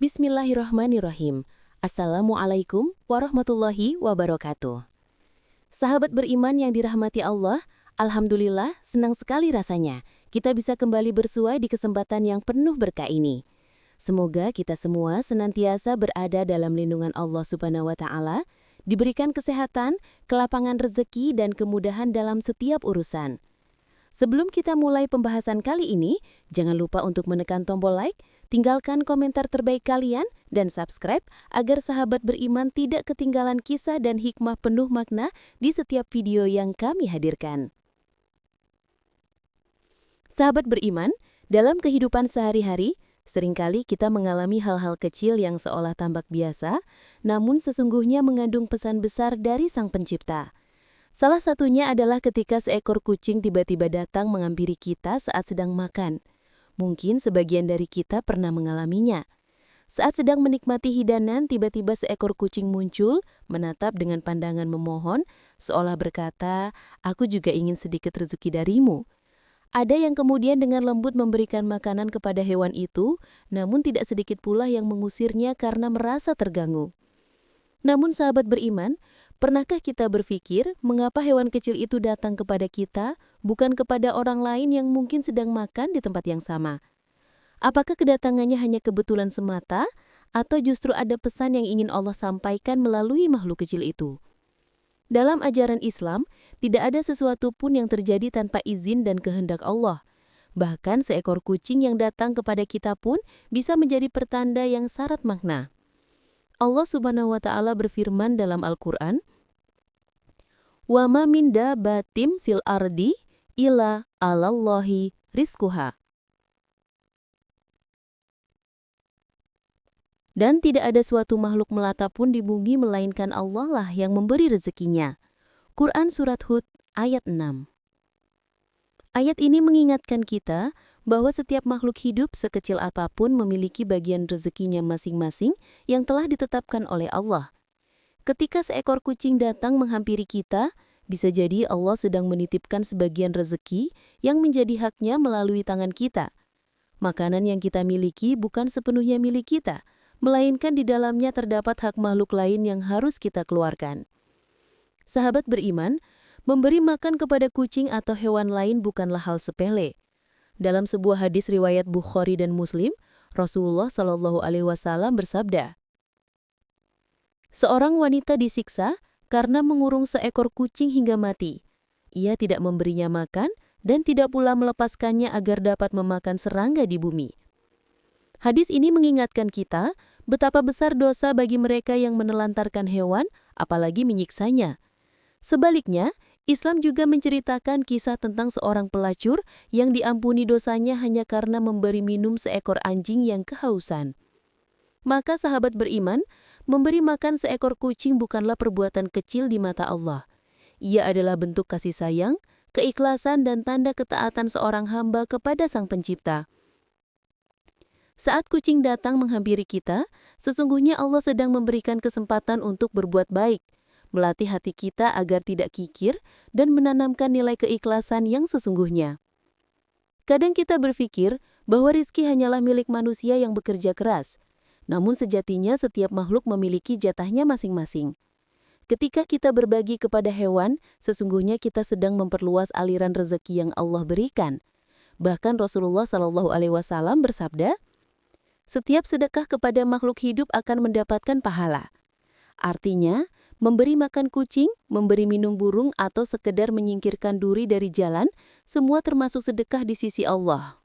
Bismillahirrahmanirrahim. Assalamualaikum warahmatullahi wabarakatuh. Sahabat beriman yang dirahmati Allah, alhamdulillah senang sekali rasanya kita bisa kembali bersua di kesempatan yang penuh berkah ini. Semoga kita semua senantiasa berada dalam lindungan Allah Subhanahu wa Ta'ala, diberikan kesehatan, kelapangan rezeki, dan kemudahan dalam setiap urusan. Sebelum kita mulai pembahasan kali ini, jangan lupa untuk menekan tombol like, tinggalkan komentar terbaik kalian, dan subscribe agar sahabat beriman tidak ketinggalan kisah dan hikmah penuh makna di setiap video yang kami hadirkan. Sahabat beriman, dalam kehidupan sehari-hari, seringkali kita mengalami hal-hal kecil yang seolah tampak biasa, namun sesungguhnya mengandung pesan besar dari Sang Pencipta. Salah satunya adalah ketika seekor kucing tiba-tiba datang menghampiri kita saat sedang makan. Mungkin sebagian dari kita pernah mengalaminya. Saat sedang menikmati hidangan, tiba-tiba seekor kucing muncul, menatap dengan pandangan memohon, seolah berkata, "Aku juga ingin sedikit rezeki darimu." Ada yang kemudian dengan lembut memberikan makanan kepada hewan itu, namun tidak sedikit pula yang mengusirnya karena merasa terganggu. Namun sahabat beriman, pernahkah kita berpikir mengapa hewan kecil itu datang kepada kita, bukan kepada orang lain yang mungkin sedang makan di tempat yang sama? Apakah kedatangannya hanya kebetulan semata, atau justru ada pesan yang ingin Allah sampaikan melalui makhluk kecil itu? Dalam ajaran Islam, tidak ada sesuatu pun yang terjadi tanpa izin dan kehendak Allah. Bahkan seekor kucing yang datang kepada kita pun bisa menjadi pertanda yang syarat makna. Allah Subhanahu wa Ta'ala berfirman dalam Al-Quran, "Wa ma min dabbatin fil ardi illa 'alallahi rizquha." Dan tidak ada suatu makhluk melata pun di bumi melainkan Allah lah yang memberi rezekinya. Quran Surat Hud ayat 6. Ayat ini mengingatkan kita bahwa setiap makhluk hidup sekecil apapun memiliki bagian rezekinya masing-masing yang telah ditetapkan oleh Allah. Ketika seekor kucing datang menghampiri kita, bisa jadi Allah sedang menitipkan sebagian rezeki yang menjadi haknya melalui tangan kita. Makanan yang kita miliki bukan sepenuhnya milik kita, melainkan di dalamnya terdapat hak makhluk lain yang harus kita keluarkan. Sahabat beriman, memberi makan kepada kucing atau hewan lain bukanlah hal sepele. Dalam sebuah hadis riwayat Bukhari dan Muslim, Rasulullah Shallallahu Alaihi Wasallam bersabda, "Seorang wanita disiksa karena mengurung seekor kucing hingga mati. Ia tidak memberinya makan dan tidak pula melepaskannya agar dapat memakan serangga di bumi." Hadis ini mengingatkan kita betapa besar dosa bagi mereka yang menelantarkan hewan, apalagi menyiksanya. Sebaliknya, Islam juga menceritakan kisah tentang seorang pelacur yang diampuni dosanya hanya karena memberi minum seekor anjing yang kehausan. Maka sahabat beriman, memberi makan seekor kucing bukanlah perbuatan kecil di mata Allah. Ia adalah bentuk kasih sayang, keikhlasan, dan tanda ketaatan seorang hamba kepada Sang Pencipta. Saat kucing datang menghampiri kita, sesungguhnya Allah sedang memberikan kesempatan untuk berbuat baik, melatih hati kita agar tidak kikir dan menanamkan nilai keikhlasan yang sesungguhnya. Kadang kita berpikir bahwa rizki hanyalah milik manusia yang bekerja keras, namun sejatinya setiap makhluk memiliki jatahnya masing-masing. Ketika kita berbagi kepada hewan, sesungguhnya kita sedang memperluas aliran rezeki yang Allah berikan. Bahkan Rasulullah Shallallahu Alaihi Wasallam bersabda, "Setiap sedekah kepada makhluk hidup akan mendapatkan pahala." Artinya, memberi makan kucing, memberi minum burung, atau sekedar menyingkirkan duri dari jalan, semua termasuk sedekah di sisi Allah.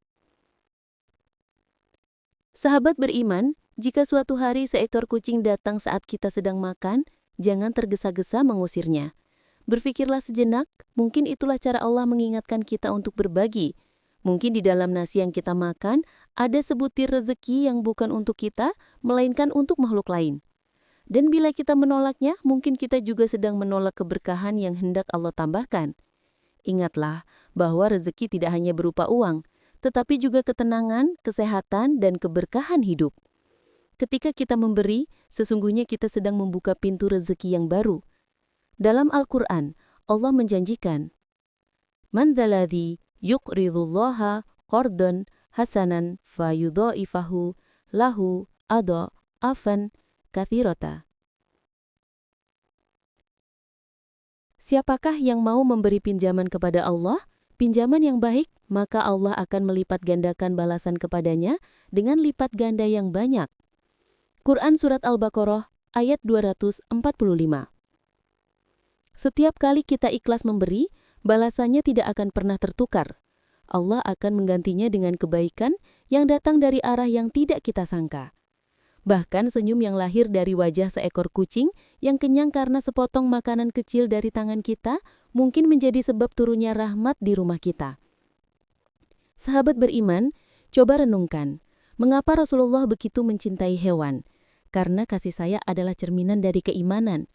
Sahabat beriman, jika suatu hari seekor kucing datang saat kita sedang makan, jangan tergesa-gesa mengusirnya. Berpikirlah sejenak, mungkin itulah cara Allah mengingatkan kita untuk berbagi. Mungkin di dalam nasi yang kita makan, ada sebutir rezeki yang bukan untuk kita, melainkan untuk makhluk lain. Dan bila kita menolaknya, mungkin kita juga sedang menolak keberkahan yang hendak Allah tambahkan. Ingatlah bahwa rezeki tidak hanya berupa uang, tetapi juga ketenangan, kesehatan, dan keberkahan hidup. Ketika kita memberi, sesungguhnya kita sedang membuka pintu rezeki yang baru. Dalam Al-Quran, Allah menjanjikan, "Man dzalladzi yuqridullaha qardan hasanan fayudha'ifahu lahu ado, afan, kathirota. Siapakah yang mau memberi pinjaman kepada Allah, pinjaman yang baik, maka Allah akan melipat gandakan balasan kepadanya dengan lipat ganda yang banyak. Quran Surat Al-Baqarah ayat 245. Setiap kali kita ikhlas memberi, balasannya tidak akan pernah tertukar. Allah akan menggantinya dengan kebaikan yang datang dari arah yang tidak kita sangka. Bahkan senyum yang lahir dari wajah seekor kucing yang kenyang karena sepotong makanan kecil dari tangan kita mungkin menjadi sebab turunnya rahmat di rumah kita. Sahabat beriman, coba renungkan, mengapa Rasulullah begitu mencintai hewan? Karena kasih sayang adalah cerminan dari keimanan.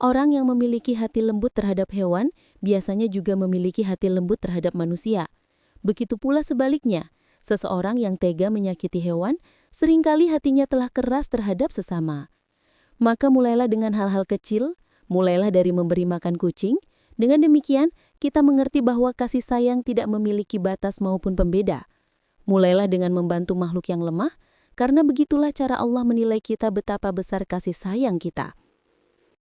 Orang yang memiliki hati lembut terhadap hewan biasanya juga memiliki hati lembut terhadap manusia. Begitu pula sebaliknya, seseorang yang tega menyakiti hewan seringkali hatinya telah keras terhadap sesama. Maka mulailah dengan hal-hal kecil, mulailah dari memberi makan kucing. Dengan demikian, kita mengerti bahwa kasih sayang tidak memiliki batas maupun pembeda. Mulailah dengan membantu makhluk yang lemah, karena begitulah cara Allah menilai kita betapa besar kasih sayang kita.